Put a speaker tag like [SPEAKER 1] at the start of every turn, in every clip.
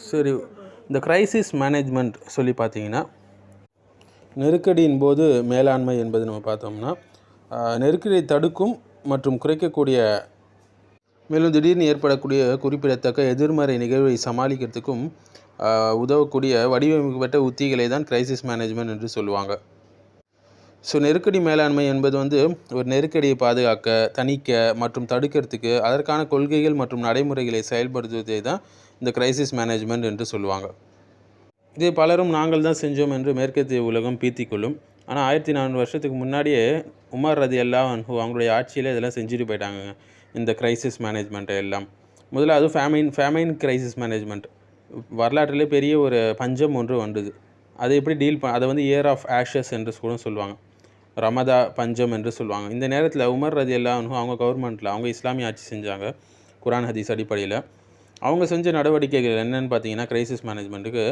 [SPEAKER 1] சரி, இந்த crisis management சொல்லி பார்த்தீங்கன்னா, நெருக்கடியின் போது மேலாண்மை என்பது நம்ம பார்த்தோம்னா, நெருக்கடியை தடுக்கும் மற்றும் குறைக்கக்கூடிய, மேலும் திடீர்னு ஏற்படக்கூடிய குறிப்பிடத்தக்க எதிர்மறை நிகழ்வை சமாளிக்கிறதுக்கும் உதவக்கூடிய வடிவமைக்கப்பட்ட உத்திகளை தான் கிரைசிஸ் மேனேஜ்மெண்ட் என்று சொல்லுவாங்க. ஸோ நெருக்கடி மேலாண்மை என்பது ஒரு நெருக்கடியை பாதுகாக்க, தணிக்க மற்றும் தடுக்கிறதுக்கு அதற்கான கொள்கைகள் மற்றும் நடைமுறைகளை செயல்படுத்துவதை தான் இந்த கிரைசிஸ் மேனேஜ்மெண்ட் என்று சொல்லுவாங்க. இதை பலரும் நாங்கள் தான் செஞ்சோம் என்று மேற்கத்திய உலகம் பீத்திக்கொள்ளும். ஆனால் 1400 வருஷத்துக்கு முன்னாடியே உமர் ரலியல்லாஹு அன்ஹு அவங்களுடைய ஆட்சியில் இதெல்லாம் செஞ்சுட்டு போயிட்டாங்க. இந்த கிரைசிஸ் மேனேஜ்மெண்ட்டை எல்லாம் முதல்ல அதுவும் ஃபேமைன் கிரைசிஸ் மேனேஜ்மெண்ட் வரலாற்றிலே பெரிய ஒரு பஞ்சம் ஒன்று வந்தது. அதை எப்படி அதை இயர் ஆஃப் ஆஷஸ் என்று கூட சொல்லுவாங்க. ரமதா பஞ்சம் என்று சொல்லுவாங்க. இந்த நேரத்தில் உமர் ரலியல்லாஹு அன்ஹு அவங்க கவர்மெண்ட்டில் அவங்க இஸ்லாமிய ஆட்சி செஞ்சாங்க. குரான் ஹதீஸ் அடிப்படையில் அவங்க செஞ்ச நடவடிக்கைகள் என்னென்னு பார்த்தீங்கன்னா, கிரைசிஸ் மேனேஜ்மெண்ட்டுக்கு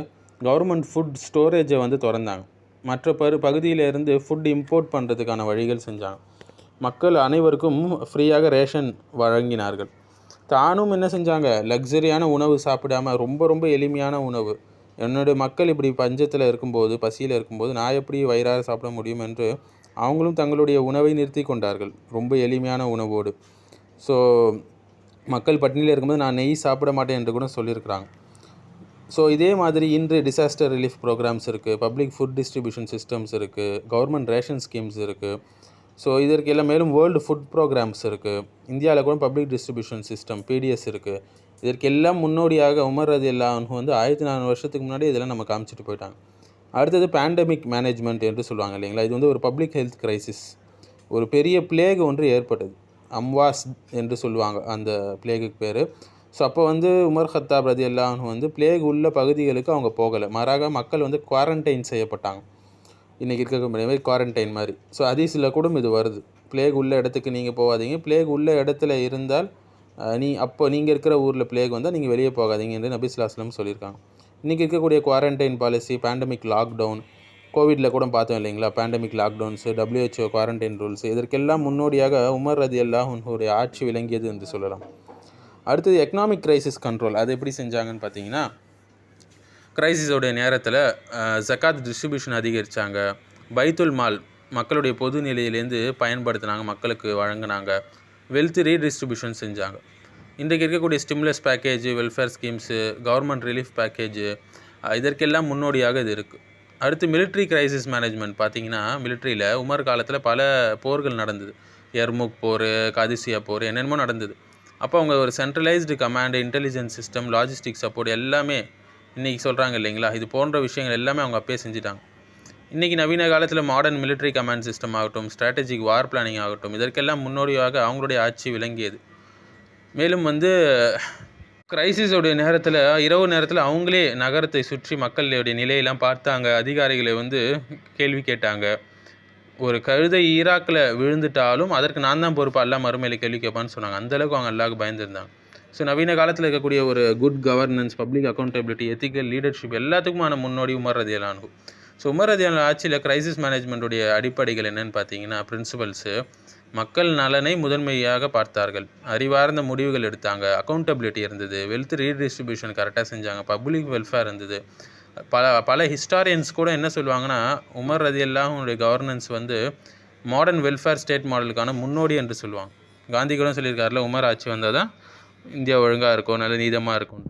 [SPEAKER 1] கவர்மெண்ட் ஃபுட் ஸ்டோரேஜை திறந்தாங்க. மற்ற பகுதியிலேருந்து ஃபுட் இம்போர்ட் பண்ணுறதுக்கான வழிகள் செஞ்சாங்க. மக்கள் அனைவருக்கும் ஃப்ரீயாக ரேஷன் வழங்கினார்கள். தானும் என்ன செஞ்சாங்க, லக்ஸரியான உணவு சாப்பிடாமல் ரொம்ப ரொம்ப எளிமையான உணவு, என்னுடைய மக்கள் இப்படி பஞ்சத்தில் இருக்கும்போது, பசியில் இருக்கும்போது நான் எப்படி வயிறார சாப்பிட முடியும் என்று அவங்களும் தங்களுடைய உணவை நிறுத்தி கொண்டார்கள், ரொம்ப எளிமையான உணவோடு. ஸோ மக்கள் பட்டினியில் இருக்கும்போது நான் நெய் சாப்பிட மாட்டேன் என்று கூட சொல்லியிருக்கிறாங்க. ஸோ இதே மாதிரி இன்று டிசாஸ்டர் ரிலீஃப் ப்ரோக்ராம்ஸ் இருக்குது, பப்ளிக் ஃபுட் டிஸ்ட்ரிபியூஷன் சிஸ்டம்ஸ் இருக்குது, கவர்மெண்ட் ரேஷன் ஸ்கீம்ஸ் இருக்குது. ஸோ இதற்கு எல்லாம் மேலும் வேர்ல்டு ஃபுட் ப்ரோக்ராம்ஸ் இருக்குது. இந்தியாவில் கூட பப்ளிக் டிஸ்ட்ரிபியூஷன் சிஸ்டம் PDS இருக்குது. இதற்கெல்லாம் முன்னோடியாக உமர் ரலியல்லாஹு அன்ஹு 1400 வருஷத்துக்கு முன்னாடி இதெல்லாம் நம்ம காமிச்சிட்டு போயிட்டாங்க. அடுத்தது பேண்டமிக் மேனேஜ்மெண்ட் என்று சொல்லுவாங்க இல்லைங்களா. இது ஒரு பப்ளிக் ஹெல்த் கிரைசிஸ். ஒரு பெரிய பிளேக் ஒன்று ஏற்பட்டது, அம்வாஸ் என்று சொல்லுவாங்க அந்த பிளேகுக்கு பேர். ஸோ அப்போ உமர் கத்தாப் ரலியல்லாஹு அன்ஹு பிளேக் உள்ள பகுதிகளுக்கு அவங்க போகலை. மாறாக மக்கள் குவாரண்டைன் செய்யப்பட்டாங்க. இன்றைக்கி இருக்கக்கூடிய குவாரண்டைன் மாதிரி. ஸோ ஹதீஸில் கூட இது வருது, பிளேக் உள்ள இடத்துக்கு நீங்கள் போகாதீங்க, பிளேக் உள்ள இடத்துல இருந்தால் அப்போ நீங்கள் இருக்கிற ஊரில் பிளேக் வந்தால் நீங்கள் வெளியே போகாதீங்க என்று நபி ஸல்லல்லாஹு அலைஹி வஸல்லம் சொல்லியிருக்காங்க. இன்றைக்கி இருக்கக்கூடிய குவாரண்டைன் பாலிசி, பேண்டமிக் லாக்டவுன், கோவிடில் கூட பார்த்தோம் இல்லைங்களா, பேண்டமிக் லாக்டவுன்ஸு, WHO குவாரண்டைன் ரூல்ஸு, இதற்கெல்லாம் முன்னோடியாக உமர் ரலியல்லாஹு அன்ஹுடைய ஆட்சி விளங்கியது என்று சொல்லலாம். அடுத்தது எக்கனாமிக் கிரைசிஸ் கண்ட்ரோல். அது எப்படி செஞ்சாங்கன்னு பார்த்தீங்கன்னா, கிரைசிஸோடைய நேரத்தில் ஜக்காத் டிஸ்ட்ரிபியூஷன் அதிகரித்தாங்க, பைத்துல் மால் மக்களுடைய பொது நிலையிலேருந்து பயன்படுத்தினாங்க, மக்களுக்கு வழங்கினாங்க, வெல்த் ரீடிஸ்ட்ரிபியூஷன் செஞ்சாங்க. இன்றைக்கு இருக்கக்கூடிய stimulus package, welfare schemes, government relief package, இதற்கெல்லாம் முன்னோடியாக இது இருக்குது. அடுத்து மிலிட்ரி கிரைசிஸ் மேனேஜ்மெண்ட் பார்த்தீங்கன்னா, மிலிட்ரியில் உமர் காலத்தில் பல போர்கள் நடந்தது. எர்முக் போர், காதிசியா போர், என்னென்னமோ நடந்தது. அப்போ அவங்க ஒரு centralised command, intelligence system, logistic support எல்லாமே இன்றைக்கி சொல்கிறாங்க இல்லைங்களா, இது போன்ற விஷயங்கள் எல்லாமே அவங்க அப்பயே செஞ்சுட்டாங்க. இன்றைக்கி நவீன காலத்தில் மாடர்ன் மிலிட்ரி கமாண்ட் சிஸ்டம் ஆகட்டும், ஸ்ட்ராட்டஜிக் வார் பிளானிங் ஆகட்டும், இதற்கெல்லாம் முன்னோடியாக அவங்களுடைய ஆட்சி விளங்கியது. மேலும் கிரைசிஸோடைய நேரத்தில், இரவு நேரத்தில் அவங்களே நகரத்தை சுற்றி மக்களுடைய நிலையெல்லாம் பார்த்தாங்க, அதிகாரிகளை கேள்வி கேட்டாங்க. ஒரு கழுதை ஈராக்கில் விழுந்துட்டாலும் அதற்கு நான் தான் பொறுப்பு, அல்லாஹ் மறுமையில் கேள்வி கேட்பான்னு சொன்னாங்க. அந்தளவுக்கு அவங்க அல்லாஹ்வுக்கு பயந்துருந்தாங்க. ஸோ நவீன காலத்தில் இருக்கக்கூடிய ஒரு good governance, public accountability, ethical leadership எல்லாத்துக்குமான முன்னோடி உமர் ரலியல்லாஹு அன்ஹு. ஸோ உமர் ரலியல்லாஹு ஆட்சியில் கிரைசிஸ் மேனேஜ்மெண்ட்டுடைய அடிப்படைகள் என்னென்னு பார்த்தீங்கன்னா, பிரின்சிபல்ஸு, மக்கள் நலனை முதன்மையாக பார்த்தார்கள், அறிவார்ந்த முடிவுகள் எடுத்தாங்க, அக்கௌண்டபிலிட்டி இருந்தது, வெல்த் ரீடிஸ்ட்ரிபியூஷன் கரெக்டாக செஞ்சாங்க, பப்ளிக் வெல்ஃபேர் இருந்தது. பல ஹிஸ்டாரியன்ஸ் கூட என்ன சொல்லுவாங்கன்னா, உமர் ரலியல்லாஹுடைய கவர்னன்ஸ் மாடர்ன் வெல்ஃபேர் ஸ்டேட் மாடலுக்கான முன்னோடி என்று சொல்லுவாங்க. காந்தி கூட சொல்லியிருக்காருல, உமர் ஆட்சி வந்தால் தான் இந்தியா ஒழுங்காக இருக்கும், நல்ல நீதமாக இருக்கும்.